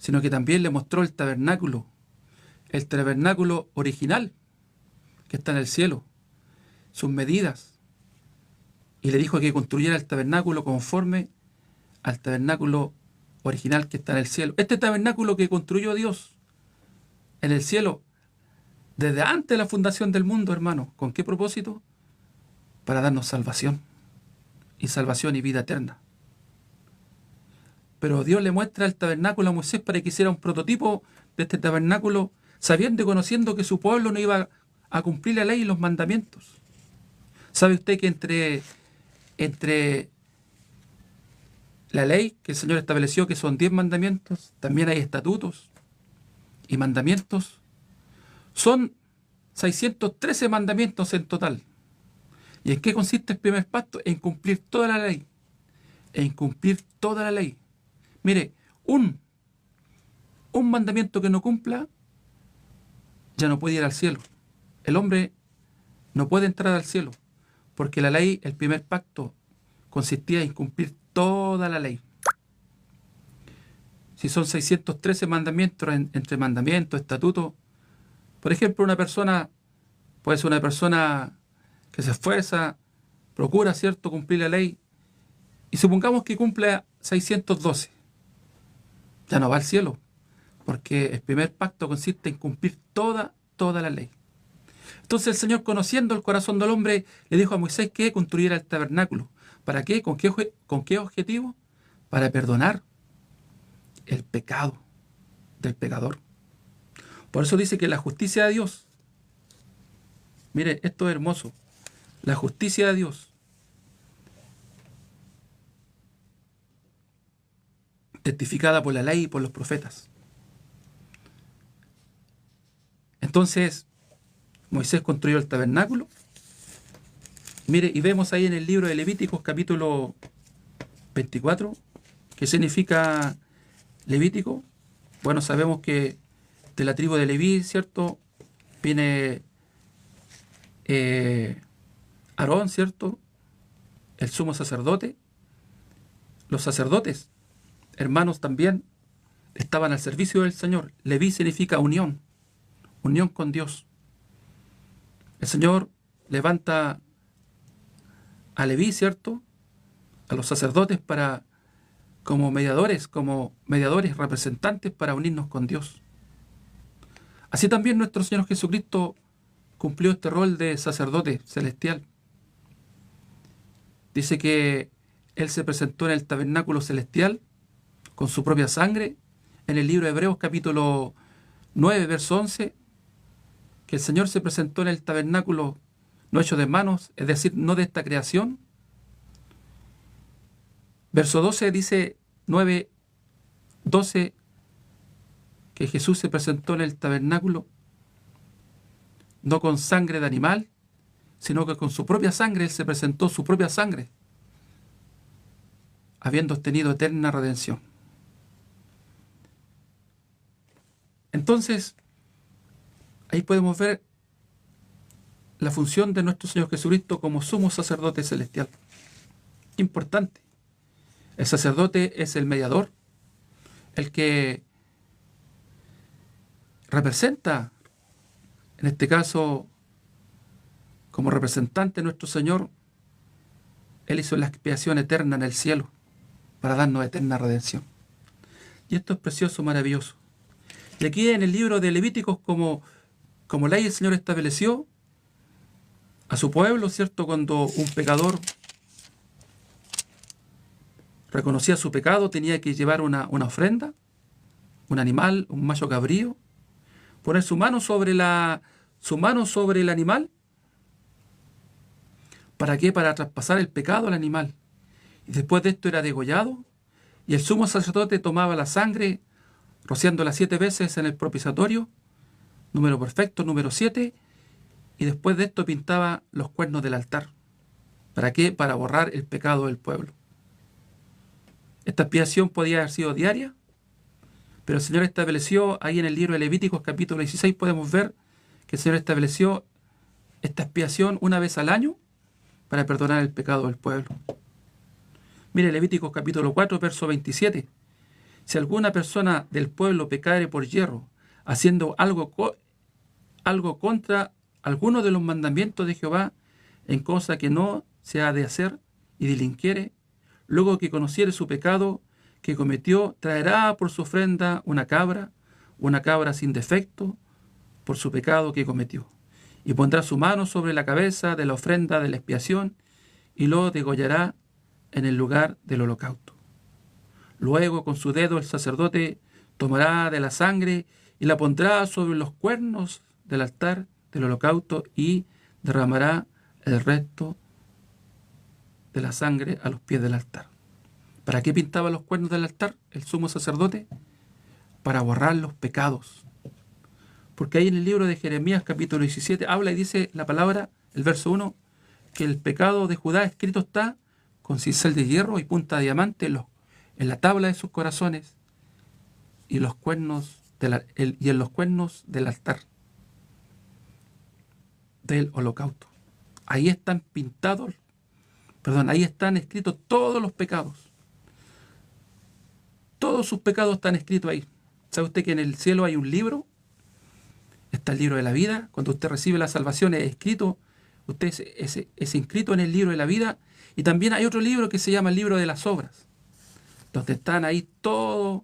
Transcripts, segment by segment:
sino que también le mostró el tabernáculo original que está en el cielo, sus medidas, y le dijo que construyera el tabernáculo conforme al tabernáculo original que está en el cielo. Este tabernáculo que construyó Dios en el cielo desde antes de la fundación del mundo, hermano, ¿con qué propósito? Para darnos salvación y vida eterna. Pero Dios le muestra el tabernáculo a Moisés para que hiciera un prototipo de este tabernáculo, sabiendo y conociendo que su pueblo no iba a cumplir la ley y los mandamientos. ¿Sabe usted que entre la ley que el Señor estableció, que son 10 mandamientos, también hay estatutos y mandamientos? Son 613 mandamientos en total. ¿Y en qué consiste el primer pacto? En cumplir toda la ley. En cumplir toda la ley. Mire, un mandamiento que no cumpla, ya no puede ir al cielo. El hombre no puede entrar al cielo, porque la ley, el primer pacto, consistía en cumplir toda la ley. Si son 613 mandamientos, entre mandamientos, estatutos, por ejemplo, una persona puede ser una persona que se esfuerza, procura, ¿cierto?, cumplir la ley, y supongamos que cumple 612. Ya no va al cielo, porque el primer pacto consiste en cumplir toda la ley. Entonces el Señor, conociendo el corazón del hombre, le dijo a Moisés que construyera el tabernáculo. ¿Para qué? ¿Con qué objetivo? Para perdonar el pecado del pecador. Por eso dice que la justicia de Dios, mire, esto es hermoso, la justicia de Dios testificada por la ley y por los profetas. Entonces, Moisés construyó el tabernáculo. Mire, y vemos ahí en el libro de Levíticos, capítulo 24, ¿qué significa Levítico? Bueno, sabemos que de la tribu de Leví, ¿cierto?, viene Aarón, ¿cierto?, el sumo sacerdote. Los sacerdotes, hermanos, también estaban al servicio del Señor. Leví significa unión con Dios. El Señor levanta a Leví, ¿cierto?, a los sacerdotes como mediadores representantes para unirnos con Dios. Así también nuestro Señor Jesucristo cumplió este rol de sacerdote celestial. Dice que Él se presentó en el tabernáculo celestial con su propia sangre. En el libro de Hebreos, capítulo 9, verso 11, que el Señor se presentó en el tabernáculo no hecho de manos, es decir, no de esta creación. Verso 12 dice, 9, 12, que Jesús se presentó en el tabernáculo no con sangre de animal, sino que con su propia sangre. Él se presentó su propia sangre, habiendo obtenido eterna redención. Entonces, ahí podemos ver la función de nuestro Señor Jesucristo como sumo sacerdote celestial. Importante. El sacerdote es el mediador, el que representa, en este caso, como representante de nuestro Señor. Él hizo la expiación eterna en el cielo para darnos eterna redención. Y esto es precioso, maravilloso. Y aquí en el libro de Levíticos, como ley, el Señor estableció a su pueblo, ¿cierto? Cuando un pecador reconocía su pecado, tenía que llevar una ofrenda, un animal, un macho cabrío, poner su mano sobre el animal. ¿Para qué? Para traspasar el pecado al animal. Y después de esto era degollado, y el sumo sacerdote tomaba la sangre, rociándola 7 veces en el propiciatorio, número perfecto, número 7, y después de esto pintaba los cuernos del altar. ¿Para qué? Para borrar el pecado del pueblo. Esta expiación podía haber sido diaria, pero el Señor estableció, ahí en el libro de Levíticos, capítulo 16, podemos ver que el Señor estableció esta expiación una vez al año para perdonar el pecado del pueblo. Mire Levíticos capítulo 4, verso 27. Si alguna persona del pueblo pecare por yerro, haciendo algo contra alguno de los mandamientos de Jehová, en cosa que no se ha de hacer, y delinquiere, luego que conociere su pecado que cometió, traerá por su ofrenda una cabra sin defecto, por su pecado que cometió, y pondrá su mano sobre la cabeza de la ofrenda de la expiación, y lo degollará en el lugar del holocausto. Luego con su dedo el sacerdote tomará de la sangre y la pondrá sobre los cuernos del altar del holocausto y derramará el resto de la sangre a los pies del altar. ¿Para qué pintaba los cuernos del altar el sumo sacerdote? Para borrar los pecados. Porque ahí en el libro de Jeremías capítulo 17 habla y dice la palabra, el verso 1, que el pecado de Judá escrito está con cincel de hierro y punta de diamante en la tabla de sus corazones y en los cuernos del altar del holocausto. Ahí están ahí están escritos todos los pecados. Todos sus pecados están escritos ahí. ¿Sabe usted que en el cielo hay un libro? Está el libro de la vida. Cuando usted recibe la salvación es escrito, usted es inscrito en el libro de la vida. Y también hay otro libro que se llama el libro de las obras, donde están ahí todas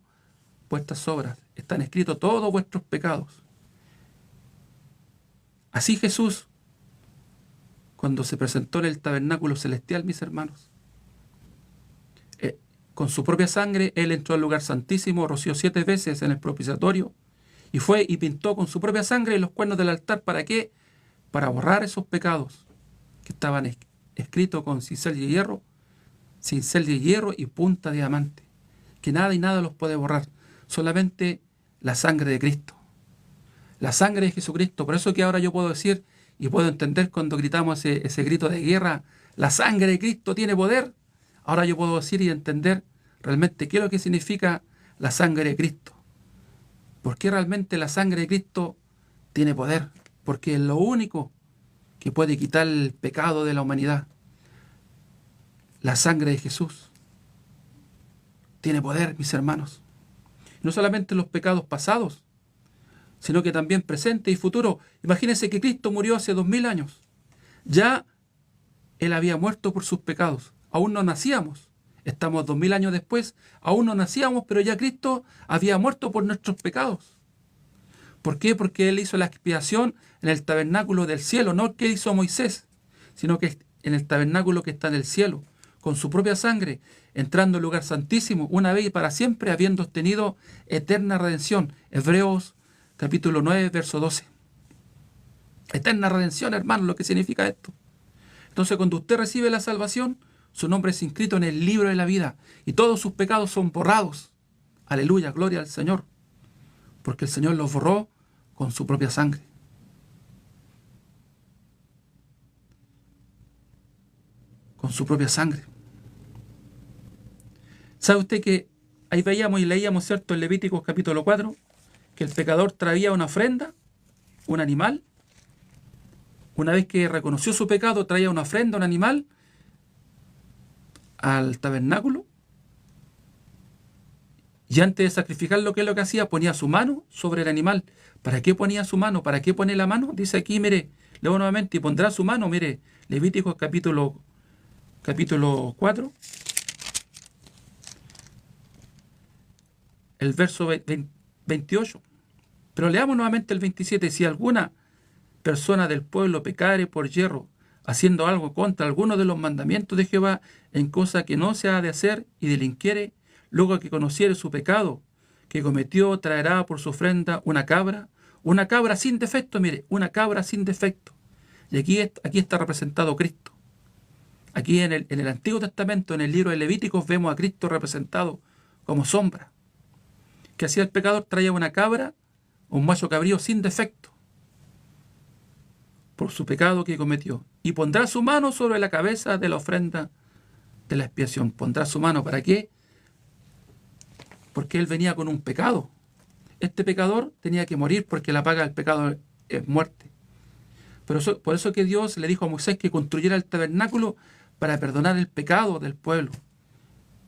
vuestras obras. Están escritos todos vuestros pecados. Así Jesús, cuando se presentó en el tabernáculo celestial, mis hermanos, con su propia sangre, Él entró al lugar santísimo, roció 7 veces en el propiciatorio, y fue y pintó con su propia sangre los cuernos del altar. ¿Para qué? Para borrar esos pecados que estaban escritos con cincel de hierro y punta de diamante, que nada y nada los puede borrar, solamente la sangre de Cristo, la sangre de Jesucristo. Por eso que ahora yo puedo decir y puedo entender cuando gritamos ese grito de guerra, la sangre de Cristo tiene poder. Ahora yo puedo decir y entender realmente qué es lo que significa la sangre de Cristo. Porque realmente la sangre de Cristo tiene poder, porque es lo único que puede quitar el pecado de la humanidad. La sangre de Jesús tiene poder, mis hermanos. No solamente los pecados pasados, sino que también presente y futuro. Imagínense que Cristo murió hace 2000 años. Ya Él había muerto por sus pecados. Aún no nacíamos. Estamos 2000 años después. Aún no nacíamos, pero ya Cristo había muerto por nuestros pecados. ¿Por qué? Porque Él hizo la expiación en el tabernáculo del cielo, no que hizo Moisés, sino que en el tabernáculo que está en el cielo, con su propia sangre, entrando al lugar santísimo, una vez y para siempre, habiendo obtenido eterna redención. Hebreos capítulo 9, verso 12. Eterna redención, hermano, lo que significa esto. Entonces, cuando usted recibe la salvación, su nombre es inscrito en el libro de la vida y todos sus pecados son borrados. Aleluya, gloria al Señor. Porque el Señor los borró con su propia sangre. Con su propia sangre. ¿Sabe usted que ahí veíamos y leíamos, ¿cierto?, en Levíticos capítulo 4, que el pecador traía una ofrenda, un animal? Una vez que reconoció su pecado, traía una ofrenda, un animal, al tabernáculo. Y antes de sacrificarlo, ¿qué es lo que hacía? Ponía su mano sobre el animal. ¿Para qué ponía su mano? ¿Para qué pone la mano? Dice aquí, mire, leo nuevamente, y pondrá su mano, mire, Levíticos capítulo 4, el verso 28. Pero leamos nuevamente el 27. Si alguna persona del pueblo pecare por yerro, haciendo algo contra alguno de los mandamientos de Jehová, en cosa que no se ha de hacer, y delinquiere, luego que conociere su pecado que cometió, traerá por su ofrenda una cabra sin defecto, mire, una cabra sin defecto. Y aquí está representado Cristo. Aquí en el Antiguo Testamento, en el libro de Levíticos, vemos a Cristo representado como sombra. ¿Qué hacía el pecador? Traía una cabra, un macho cabrío sin defecto, por su pecado que cometió. Y pondrá su mano sobre la cabeza de la ofrenda de la expiación. Pondrá su mano, ¿para qué? Porque él venía con un pecado. Este pecador tenía que morir porque la paga del pecado es muerte. Por eso que Dios le dijo a Moisés que construyera el tabernáculo para perdonar el pecado del pueblo,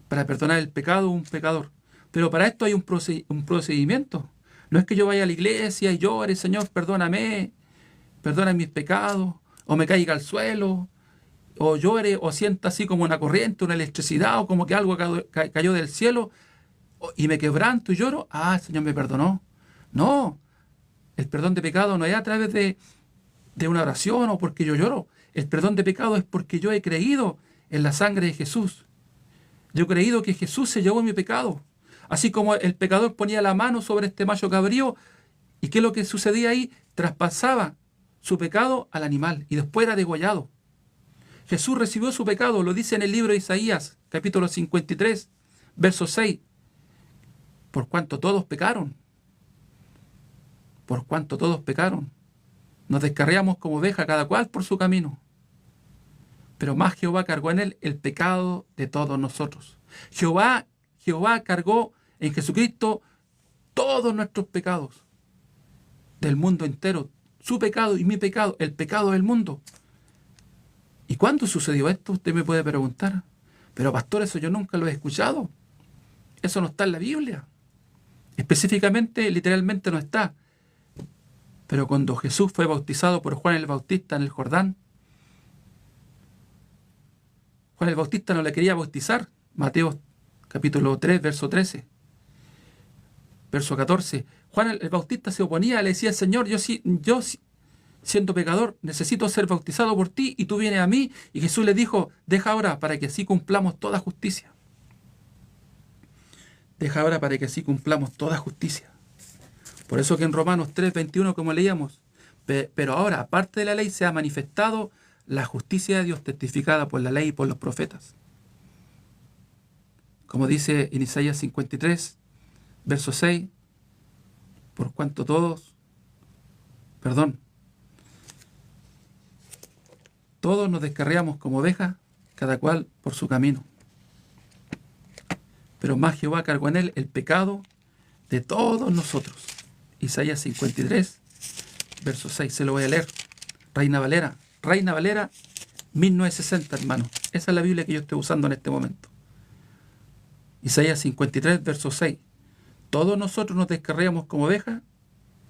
para perdonar el pecado de un pecador. Pero para esto hay un procedimiento. No es que yo vaya a la iglesia y llore, Señor, perdóname, perdona mis pecados, o me caiga al suelo, o llore, o sienta así como una corriente, una electricidad, o como que algo cayó del cielo, y me quebranto y lloro. Ah, el Señor me perdonó. No, el perdón de pecado no es a través de una oración o porque yo lloro. El perdón de pecado es porque yo he creído en la sangre de Jesús. Yo he creído que Jesús se llevó mi pecado. Así como el pecador ponía la mano sobre este macho cabrío, ¿y qué es lo que sucedía ahí? Traspasaba su pecado al animal y después era degollado. Jesús recibió su pecado, lo dice en el libro de Isaías, capítulo 53, verso 6. Por cuanto todos pecaron. Por cuanto todos pecaron. Nos descarriamos como oveja, cada cual por su camino. Pero más Jehová cargó en él el pecado de todos nosotros. Jehová cargó en Jesucristo todos nuestros pecados del mundo entero. Su pecado y mi pecado, el pecado del mundo. ¿Y cuándo sucedió esto? Usted me puede preguntar. Pero pastor, eso yo nunca lo he escuchado. Eso no está en la Biblia. Específicamente, literalmente no está. Pero cuando Jesús fue bautizado por Juan el Bautista en el Jordán, Juan el Bautista no le quería bautizar. Mateo capítulo 3, verso 13. Verso 14. Juan el Bautista se oponía, le decía: Señor, yo siendo pecador, necesito ser bautizado por ti y tú vienes a mí. Y Jesús le dijo: deja ahora para que así cumplamos toda justicia. Deja ahora para que así cumplamos toda justicia. Por eso que en Romanos 3, 21, como leíamos, pero ahora, aparte de la ley, se ha manifestado la justicia de Dios testificada por la ley y por los profetas. Como dice en Isaías 53, verso 6, por cuanto todos nos descarriamos como ovejas, cada cual por su camino. Pero más Jehová cargó en él el pecado de todos nosotros. Isaías 53, verso 6, se lo voy a leer. Reina Valera 1960, hermano. Esa es la Biblia que yo estoy usando en este momento. Isaías 53, verso 6. Todos nosotros nos descarriamos como ovejas.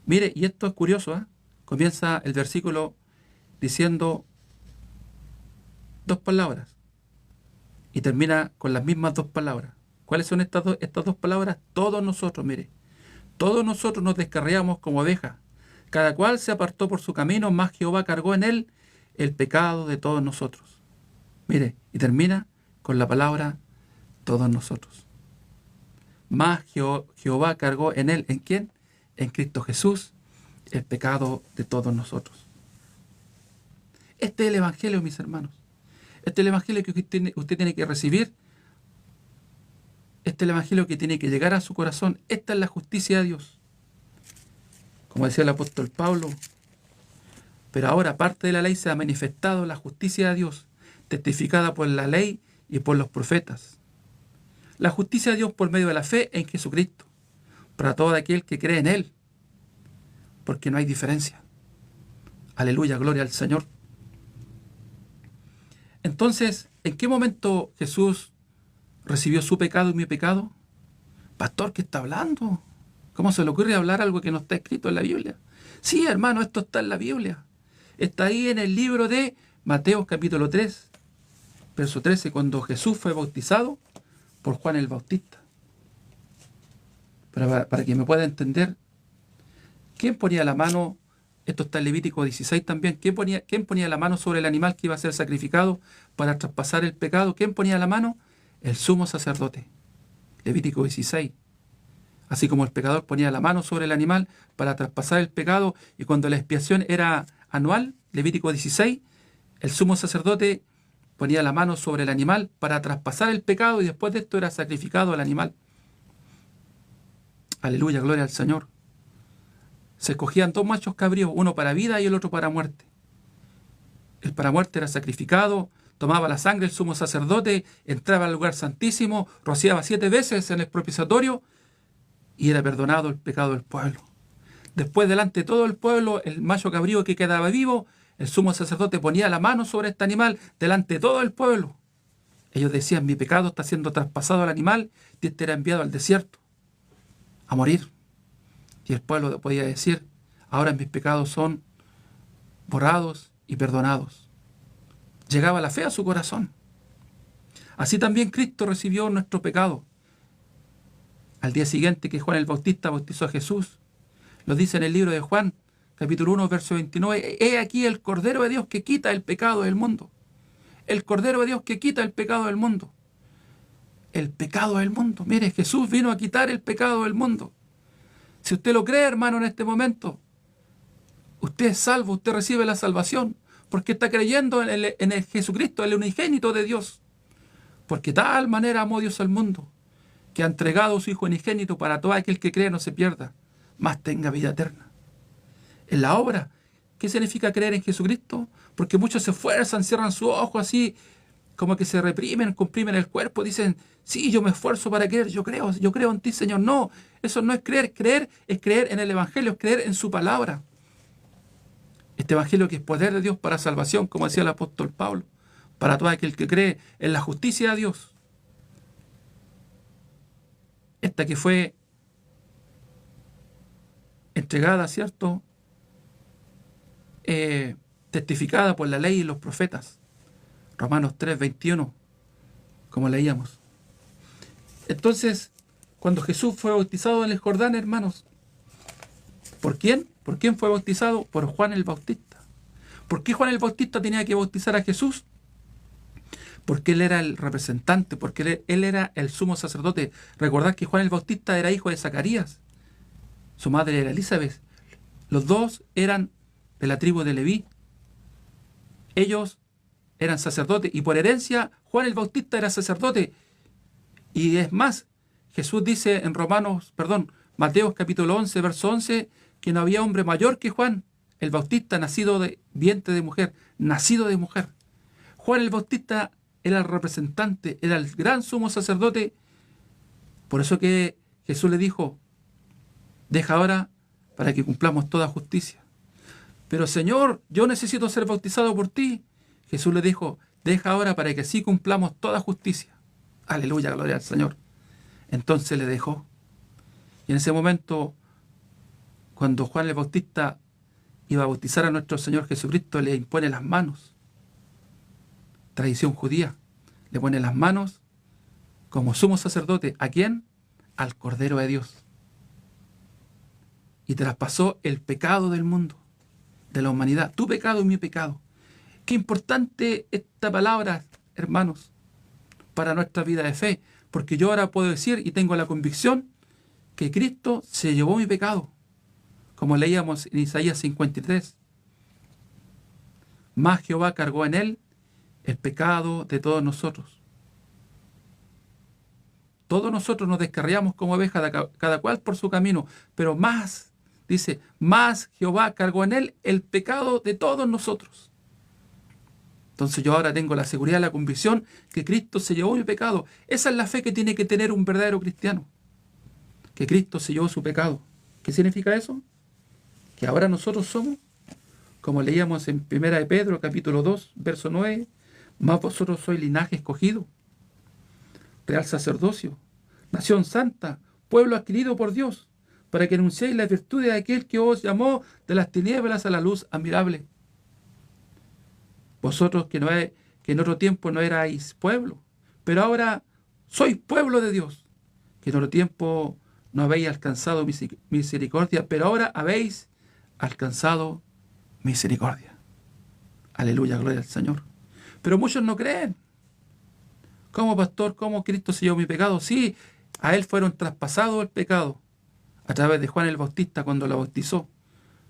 Mire, y esto es curioso, ¿eh? Comienza el versículo diciendo dos palabras y termina con las mismas dos palabras. ¿Cuáles son estas dos palabras? Todos nosotros, mire. Todos nosotros nos descarriamos como ovejas. Cada cual se apartó por su camino, mas Jehová cargó en él el pecado de todos nosotros. Mire, y termina con la palabra todos nosotros. Mas Jehová cargó en él, ¿en quién? En Cristo Jesús, el pecado de todos nosotros. Este es el Evangelio, mis hermanos. Este es el Evangelio que usted tiene que recibir. Este es el Evangelio que tiene que llegar a su corazón. Esta es la justicia de Dios. Como decía el apóstol Pablo, pero ahora, aparte de la ley, se ha manifestado la justicia de Dios, testificada por la ley y por los profetas. La justicia de Dios por medio de la fe en Jesucristo, para todo aquel que cree en Él, porque no hay diferencia. Aleluya, gloria al Señor. Entonces, ¿en qué momento Jesús recibió su pecado y mi pecado? Pastor, ¿qué está hablando? ¿Cómo se le ocurre hablar algo que no está escrito en la Biblia? Sí, hermano, esto está en la Biblia. Está ahí en el libro de Mateo capítulo 3, verso 13, cuando Jesús fue bautizado por Juan el Bautista. Para que me pueda entender, ¿quién ponía la mano? Esto está en Levítico 16 también. ¿Quién ponía la mano sobre el animal que iba a ser sacrificado para traspasar el pecado? ¿Quién ponía la mano? El sumo sacerdote. Levítico 16. Así como el pecador ponía la mano sobre el animal para traspasar el pecado, y cuando la expiación era anual, Levítico 16, el sumo sacerdote ponía la mano sobre el animal para traspasar el pecado, y después de esto era sacrificado el animal. Aleluya, gloria al Señor. Se escogían dos machos cabríos, uno para vida y el otro para muerte. El para muerte era sacrificado, tomaba la sangre el sumo sacerdote, entraba al lugar santísimo, rociaba 7 veces en el propiciatorio y era perdonado el pecado del pueblo. Después, delante de todo el pueblo, el macho cabrío que quedaba vivo, el sumo sacerdote ponía la mano sobre este animal delante de todo el pueblo. Ellos decían: mi pecado está siendo traspasado al animal, y este era enviado al desierto. a morir. Y el pueblo podía decir, ahora mis pecados son borrados y perdonados. Llegaba la fe a su corazón. Así también Cristo recibió nuestro pecado. Al día siguiente que Juan el Bautista bautizó a Jesús, lo dice en el libro de Juan, capítulo 1, verso 29, he aquí el Cordero de Dios que quita el pecado del mundo. El Cordero de Dios que quita el pecado del mundo. El pecado del mundo. Mire, Jesús vino a quitar el pecado del mundo. Si usted lo cree, hermano, en este momento, usted es salvo, usted recibe la salvación, porque está creyendo en el Jesucristo, el unigénito de Dios. Porque tal manera amó Dios al mundo, que ha entregado a su Hijo unigénito para todo aquel que cree no se pierda, mas tenga vida eterna. En la obra, ¿qué significa creer en Jesucristo? Porque muchos se esfuerzan, cierran sus ojos así, como que se reprimen, comprimen el cuerpo, dicen, sí, yo me esfuerzo para creer, yo creo en ti, Señor. No, eso no es creer. Creer es creer en el Evangelio, es creer en su palabra. Este Evangelio que es poder de Dios para salvación, como decía el apóstol Pablo, para todo aquel que cree en la justicia de Dios. Esta que fue entregada, ¿cierto? Testificada por la ley y los profetas. Romanos 3, 21, como leíamos. Entonces, cuando Jesús fue bautizado en el Jordán, hermanos, ¿por quién? ¿Por quién fue bautizado? Por Juan el Bautista. ¿Por qué Juan el Bautista tenía que bautizar a Jesús? Porque él era el representante, porque él era el sumo sacerdote. Recordad que Juan el Bautista era hijo de Zacarías. Su madre era Elizabeth. Los dos eran de la tribu de Leví. Ellos eran sacerdotes y por herencia Juan el Bautista era sacerdote. Y es más, Jesús dice en Mateo capítulo 11, verso 11, que no había hombre mayor que Juan el Bautista, nacido de vientre de mujer, nacido de mujer. Juan el Bautista era el representante, era el gran sumo sacerdote. Por eso que Jesús le dijo, deja ahora para que cumplamos toda justicia. Pero Señor, yo necesito ser bautizado por ti. Jesús le dijo, deja ahora para que así cumplamos toda justicia. Aleluya, gloria al Señor. Entonces le dejó. Y en ese momento, cuando Juan el Bautista iba a bautizar a nuestro Señor Jesucristo, le impone las manos. Tradición judía. Le pone las manos como sumo sacerdote. ¿A quién? Al Cordero de Dios. Y traspasó el pecado del mundo, de la humanidad. Tu pecado y mi pecado. Qué importante esta palabra, hermanos, para nuestra vida de fe. Porque yo ahora puedo decir y tengo la convicción que Cristo se llevó mi pecado. Como leíamos en Isaías 53. Mas Jehová cargó en él el pecado de todos nosotros. Todos nosotros nos descarriamos como ovejas, cada cual por su camino. Pero más, dice, más Jehová cargó en él el pecado de todos nosotros. Entonces yo ahora tengo la seguridad, la convicción que Cristo se llevó mi pecado. Esa es la fe que tiene que tener un verdadero cristiano. Que Cristo se llevó su pecado. ¿Qué significa eso? Que ahora nosotros somos, como leíamos en 1 de Pedro, capítulo 2, verso 9, más vosotros sois linaje escogido, real sacerdocio, nación santa, pueblo adquirido por Dios, para que anunciéis las virtudes de aquel que os llamó de las tinieblas a la luz admirable. Vosotros que en otro tiempo no erais pueblo, pero ahora sois pueblo de Dios, que en otro tiempo no habéis alcanzado misericordia, pero ahora habéis alcanzado misericordia. Aleluya, gloria al Señor. Pero muchos no creen. ¿Cómo, pastor? ¿Cómo Cristo se llevó mi pecado? Sí, a él fueron traspasados el pecado a través de Juan el Bautista cuando lo bautizó.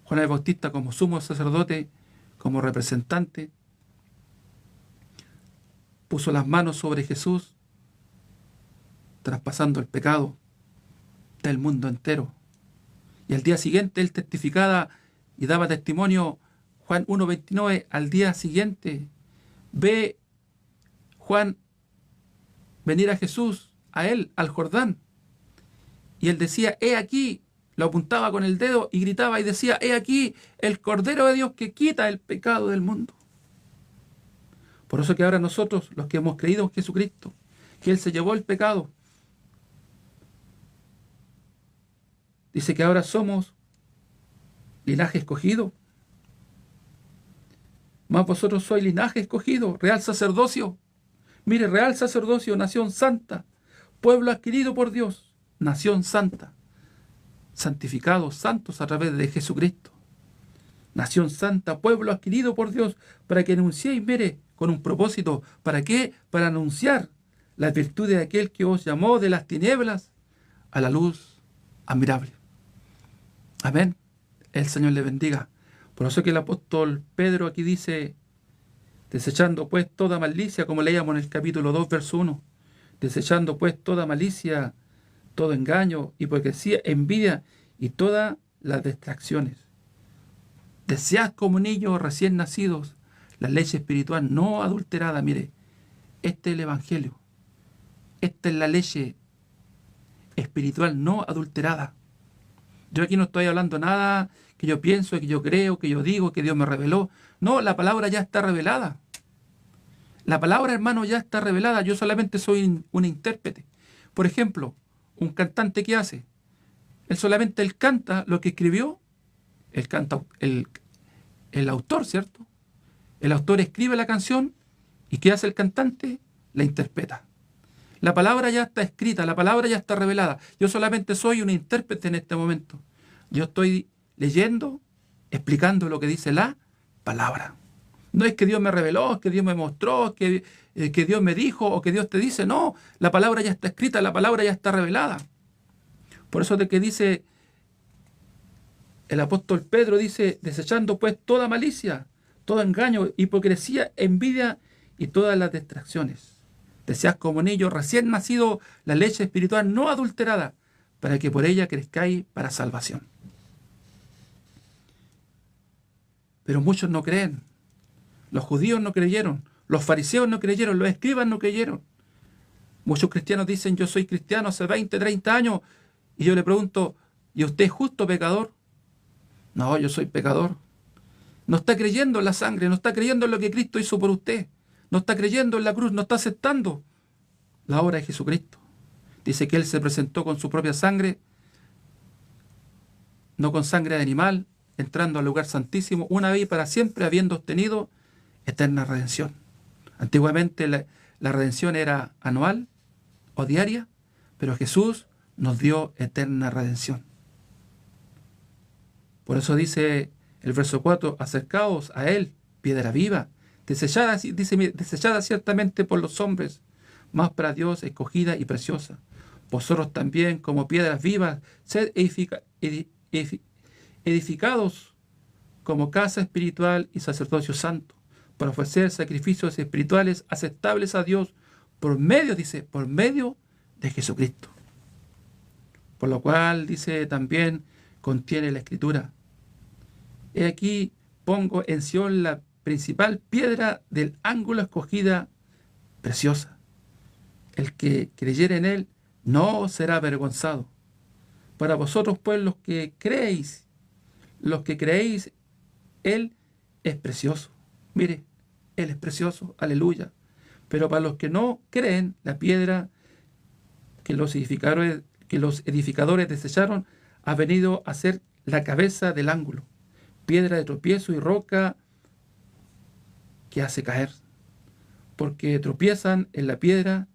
Juan el Bautista como sumo sacerdote, como representante, puso las manos sobre Jesús, traspasando el pecado del mundo entero. Y al día siguiente él testificaba y daba testimonio, Juan 1:29, al día siguiente ve Juan venir a Jesús, a él, al Jordán. Y él decía, he aquí, lo apuntaba con el dedo y gritaba y decía, he aquí el Cordero de Dios que quita el pecado del mundo. Por eso que ahora nosotros, los que hemos creído en Jesucristo, que Él se llevó el pecado, Dice que ahora somos linaje escogido. Más vosotros sois linaje escogido, real sacerdocio. Mire, real sacerdocio, nación santa, pueblo adquirido por Dios, nación santa, santificados, santos a través de Jesucristo. Nación santa, pueblo adquirido por Dios, para que anunciéis, mire, con un propósito. ¿Para qué? Para anunciar las virtudes de aquel que os llamó de las tinieblas a la luz admirable. Amén. El Señor le bendiga. Por eso que el apóstol Pedro aquí dice, desechando pues toda malicia, como leíamos en el capítulo 2, verso 1, desechando pues toda malicia, todo engaño, hipocresía, envidia y todas las distracciones. Desead como niños recién nacidos la leche espiritual no adulterada. Mire, este es el Evangelio. Esta es la leche espiritual no adulterada. Yo aquí no estoy hablando nada que yo pienso, que yo creo, que yo digo, que Dios me reveló. No, la palabra ya está revelada. La palabra, hermano, ya está revelada. Yo solamente soy un intérprete. Por ejemplo, un cantante, ¿qué hace? Él canta lo que escribió el autor, ¿cierto? El autor escribe la canción y ¿qué hace el cantante? La interpreta. La palabra ya está escrita, la palabra ya está revelada. Yo solamente soy un intérprete en este momento. Yo estoy leyendo, explicando lo que dice la palabra. No es que Dios me reveló, es que Dios me mostró, que Dios me dijo o que Dios te dice. No, la palabra ya está escrita, la palabra ya está revelada. Por eso de que dice el apóstol Pedro, dice, desechando pues toda malicia, todo engaño, hipocresía, envidia y todas las distracciones. Desead como niños recién nacido la leche espiritual no adulterada, para que por ella crezcáis para salvación. Pero muchos no creen. Los judíos no creyeron, los fariseos no creyeron, los escribas no creyeron. Muchos cristianos dicen, yo soy cristiano hace 20, 30 años, y yo le pregunto, ¿y usted es justo pecador? No, yo soy pecador. No está creyendo en la sangre, no está creyendo en lo que Cristo hizo por usted. No está creyendo en la cruz, no está aceptando la obra de Jesucristo. Dice que Él se presentó con su propia sangre, no con sangre de animal, entrando al lugar santísimo, una vez y para siempre, habiendo obtenido eterna redención. Antiguamente la redención era anual o diaria, pero Jesús nos dio eterna redención. Por eso dice el verso 4, acercaos a Él, piedra viva, desechada, dice, desechada ciertamente por los hombres, mas para Dios escogida y preciosa. Vosotros también, como piedras vivas, sed edificados como casa espiritual y sacerdocio santo, para ofrecer sacrificios espirituales aceptables a Dios por medio, dice, por medio de Jesucristo. Por lo cual, dice también, contiene la Escritura. He aquí, pongo en Sión la principal piedra del ángulo escogida, preciosa. El que creyere en Él no será avergonzado. Para vosotros, pues, los que creéis, Él es precioso. Mire, Él es precioso, aleluya. Pero para los que no creen, la piedra que los edificadores desecharon ha venido a ser la cabeza del ángulo, piedra de tropiezo y roca que hace caer, porque tropiezan en la piedra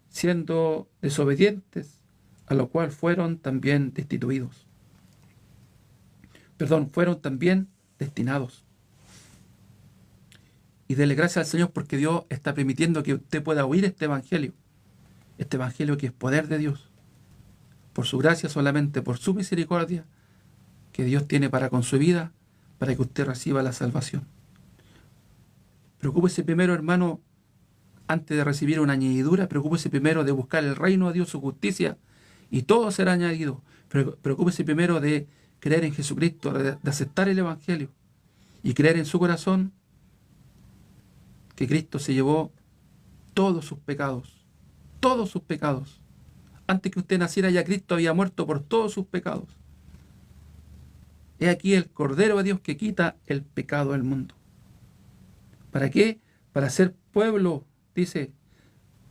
siendo desobedientes, a lo cual fueron también destituidos. Fueron también destinados. Y dele gracias al Señor porque Dios está permitiendo que usted pueda oír este evangelio que es poder de Dios, por su gracia, solamente por su misericordia que Dios tiene para con su vida, para que usted reciba la salvación. Preocúpese primero, hermano, antes de recibir una añadidura, preocúpese primero de buscar el reino de Dios, su justicia, y todo será añadido. Pero preocúpese primero de creer en Jesucristo, de aceptar el evangelio y creer en su corazón que Cristo se llevó todos sus pecados. Todos sus pecados. Antes que usted naciera, ya Cristo había muerto por todos sus pecados. He aquí el Cordero de Dios que quita el pecado del mundo. ¿Para qué? Para ser pueblo, dice,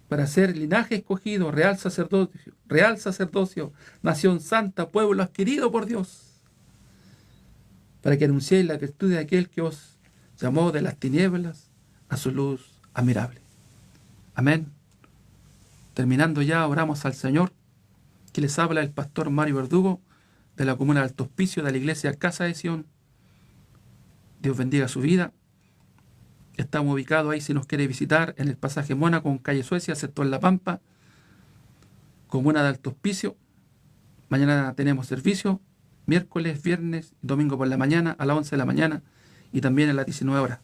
para ser linaje escogido, real sacerdocio, nación santa, pueblo adquirido por Dios, para que anunciéis la virtud de aquel que os llamó de las tinieblas a su luz admirable. Amén. Terminando ya, oramos al Señor, que les habla el pastor Mario Verdugo, de la comuna de Alto Hospicio, de la iglesia Casa de Sion. Dios bendiga su vida. Estamos ubicados ahí, si nos quiere visitar, en el pasaje Mónaco, en calle Suecia, sector La Pampa, comuna de Alto Hospicio. Mañana tenemos servicio, miércoles, viernes, domingo por la mañana, a las 11 de la mañana y también a las 19 horas.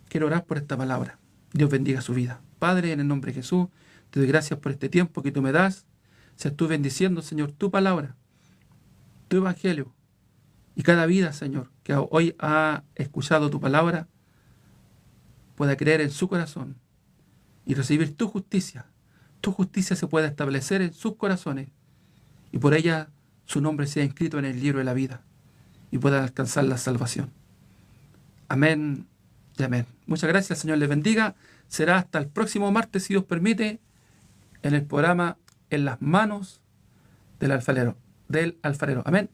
Quiero orar por esta palabra. Dios bendiga su vida. Padre, en el nombre de Jesús, te doy gracias por este tiempo que tú me das. Seas tú bendiciendo, Señor, tu palabra, tu evangelio, y cada vida, Señor, que hoy ha escuchado tu palabra, pueda creer en su corazón y recibir tu justicia. Tu justicia se pueda establecer en sus corazones y por ella su nombre sea inscrito en el libro de la vida y puedan alcanzar la salvación. Amén y amén. Muchas gracias, Señor les bendiga. Será hasta el próximo martes, si Dios permite, en el programa En las manos del alfarero. Amén.